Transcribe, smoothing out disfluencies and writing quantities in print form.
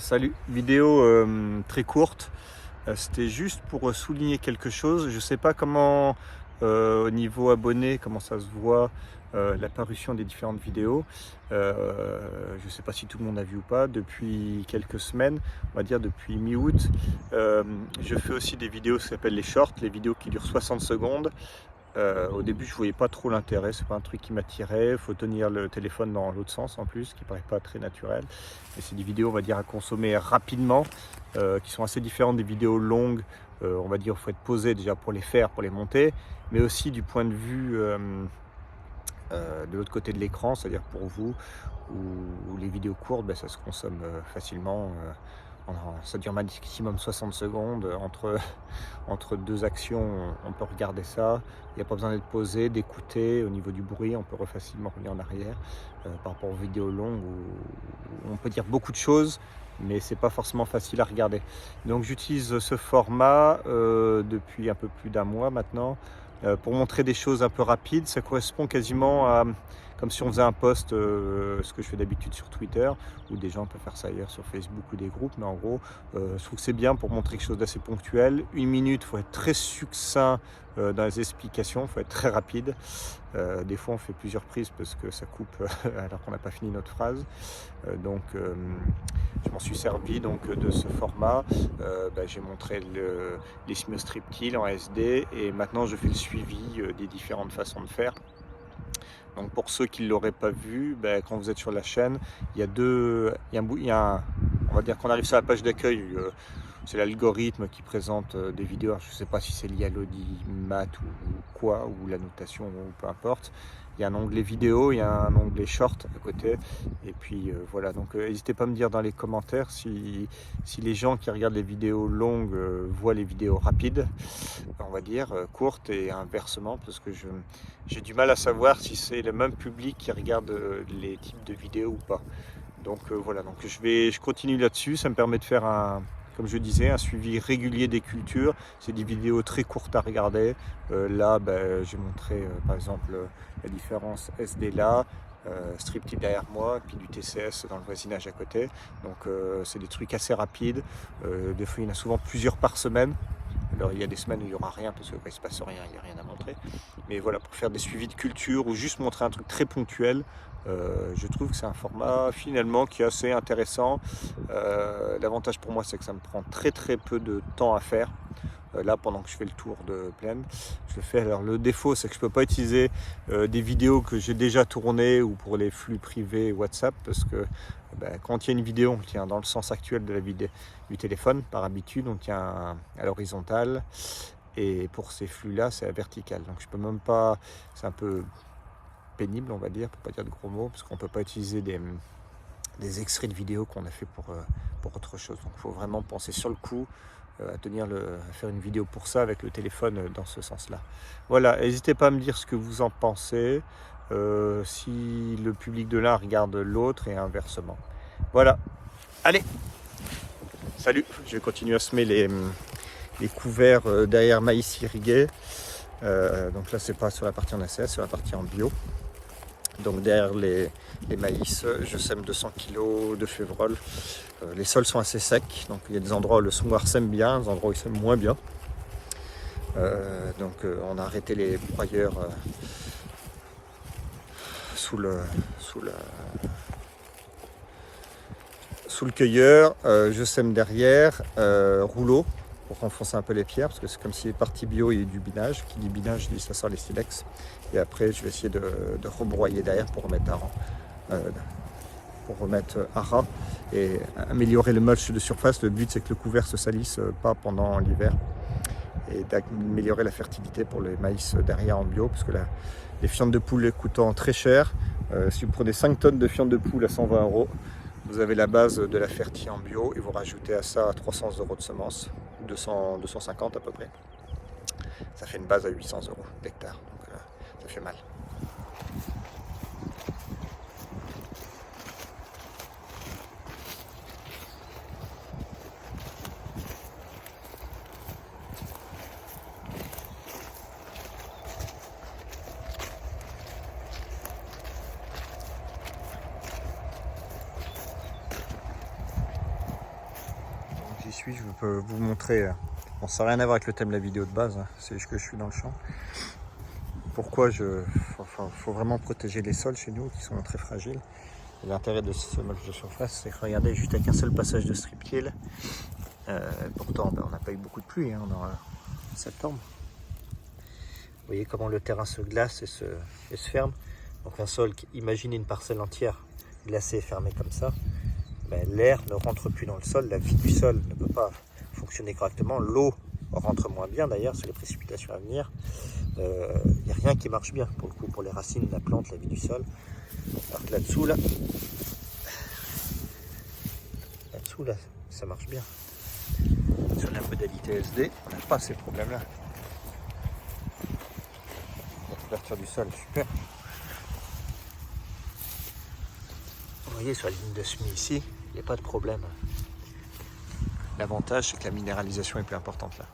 Salut, vidéo très courte. C'était juste pour souligner quelque chose. Je sais pas comment au niveau abonné, comment ça se voit la parution des différentes vidéos. Je sais pas si tout le monde a vu ou pas. Depuis quelques semaines, on va dire depuis mi-août, je fais aussi des vidéos qui s'appellent les shorts, les vidéos qui durent 60 secondes. Au début, je voyais pas trop l'intérêt, c'est pas un truc qui m'attirait. Il faut tenir le téléphone dans l'autre sens en plus, ce qui paraît pas très naturel. Et c'est des vidéos, on va dire, à consommer rapidement, qui sont assez différentes des vidéos longues. On va dire, il faut être posé déjà pour les faire, pour les monter, mais aussi du point de vue de l'autre côté de l'écran, c'est-à-dire pour vous, où les vidéos courtes, ben, ça se consomme facilement. Ça dure maximum 60 secondes. Entre deux actions, on peut regarder ça. Il n'y a pas besoin d'être posé, d'écouter. Au niveau du bruit, on peut facilement revenir en arrière. Par rapport aux vidéos longues, où on peut dire beaucoup de choses, mais c'est pas forcément facile à regarder. Donc j'utilise ce format depuis un peu plus d'un mois maintenant. Pour montrer des choses un peu rapides. Ça correspond quasiment à comme si on faisait un post, ce que je fais d'habitude sur Twitter, ou des gens peuvent faire ça ailleurs sur Facebook ou des groupes, mais en gros, je trouve que c'est bien pour montrer quelque chose d'assez ponctuel. 1 minute, il faut être très succinct dans les explications, il faut être très rapide. Des fois, on fait plusieurs prises parce que ça coupe alors qu'on n'a pas fini notre phrase. Donc, je m'en suis servi donc, de ce format. J'ai montré les strip kills en SD et maintenant je fais le suivi des différentes façons de faire. Donc pour ceux qui ne l'auraient pas vu, quand vous êtes sur la chaîne, il y a on va dire qu'on arrive sur la page d'accueil, c'est l'algorithme qui présente des vidéos. Alors, je ne sais pas si c'est lié à l'audimat ou quoi, ou la notation, ou peu importe. Il y a un onglet vidéo, il y a un onglet short à côté. Et puis voilà, donc n'hésitez pas à me dire dans les commentaires si les gens qui regardent les vidéos longues voient les vidéos rapides, on va dire, courtes, et inversement, parce que j'ai du mal à savoir si c'est le même public qui regarde les types de vidéos ou pas. Donc voilà, donc je continue là-dessus. Ça me permet de faire comme je disais, un suivi régulier des cultures. C'est des vidéos très courtes à regarder. Là, j'ai montré par exemple la différence SD là, striptease derrière moi, puis du TCS dans le voisinage à côté. Donc c'est des trucs assez rapides. Des fois, il y en a souvent plusieurs par semaine. Alors il y a des semaines où il n'y aura rien parce qu'il ne se passe rien, il n'y a rien à montrer. Mais voilà, pour faire des suivis de culture ou juste montrer un truc très ponctuel, je trouve que c'est un format finalement qui est assez intéressant. L'avantage pour moi, c'est que ça me prend très peu de temps à faire. Là, pendant que je fais le tour de plaine, je le fais. Alors le défaut, c'est que je ne peux pas utiliser des vidéos que j'ai déjà tournées ou pour les flux privés WhatsApp, parce que quand il y a une vidéo, on tient dans le sens actuel de la vidéo du téléphone par habitude, on tient à l'horizontale, et pour ces flux-là, c'est à vertical. Donc je peux même pas, c'est un peu pénible, on va dire, pour pas dire de gros mots, parce qu'on peut pas utiliser des extraits de vidéos qu'on a fait pour autre chose. Donc il faut vraiment penser sur le coup à faire une vidéo pour ça avec le téléphone dans ce sens-là. Voilà, n'hésitez pas à me dire ce que vous en pensez, si le public de l'un regarde l'autre et inversement. Voilà, allez, salut, je vais continuer à semer les couverts derrière maïs irrigué. Donc là, c'est pas sur la partie en ACS, c'est sur la partie en bio. Donc derrière les maïs, je sème 200 kg de févrole. Les sols sont assez secs, donc il y a des endroits où le semoir sème bien, des endroits où il sème moins bien. On a arrêté les broyeurs sous le cueilleur. Je sème derrière, rouleau, pour renfoncer un peu les pierres, parce que c'est comme si les parties bio, il y a du binage. Qui dit binage, dit ça sort les silex. Et après, je vais essayer de rebroyer derrière pour remettre à ras et améliorer le mulch de surface. Le but, c'est que le couvert se salisse pas pendant l'hiver, et d'améliorer la fertilité pour les maïs derrière en bio, parce que les fientes de poule coûtant très cher, si vous prenez 5 tonnes de fientes de poule à 120 €, vous avez la base de la fertie en bio, et vous rajoutez à ça 300 € de semences, 250 à peu près. Ça fait une base à 800 € d'hectare, donc ça fait mal. j'y suis, je peux vous montrer. Bon, ça n'a rien à voir avec le thème de la vidéo de base, hein, c'est juste que je suis dans le champ. Pourquoi faut vraiment protéger les sols chez nous qui sont très fragiles. L'intérêt de ce mulch de surface, c'est que regardez, juste avec un seul passage de strip till, pourtant on n'a pas eu beaucoup de pluie, hein, on aura en septembre. Vous voyez comment le terrain se glace et se ferme. Donc un sol, imaginez une parcelle entière glacée et fermée comme ça, ben, l'air ne rentre plus dans le sol, la vie du sol ne peut pas fonctionner correctement, l'eau rentre moins bien d'ailleurs, c'est les précipitations à venir. Il n'y a rien qui marche bien pour le coup, pour les racines, la plante, la vie du sol. Alors que là-dessous, là, ça marche bien. Sur la modalité SD, on n'a pas ces problèmes-là. La couverture du sol, super. Vous voyez, sur la ligne de semis ici, il n'y a pas de problème. L'avantage, c'est que la minéralisation est plus importante là.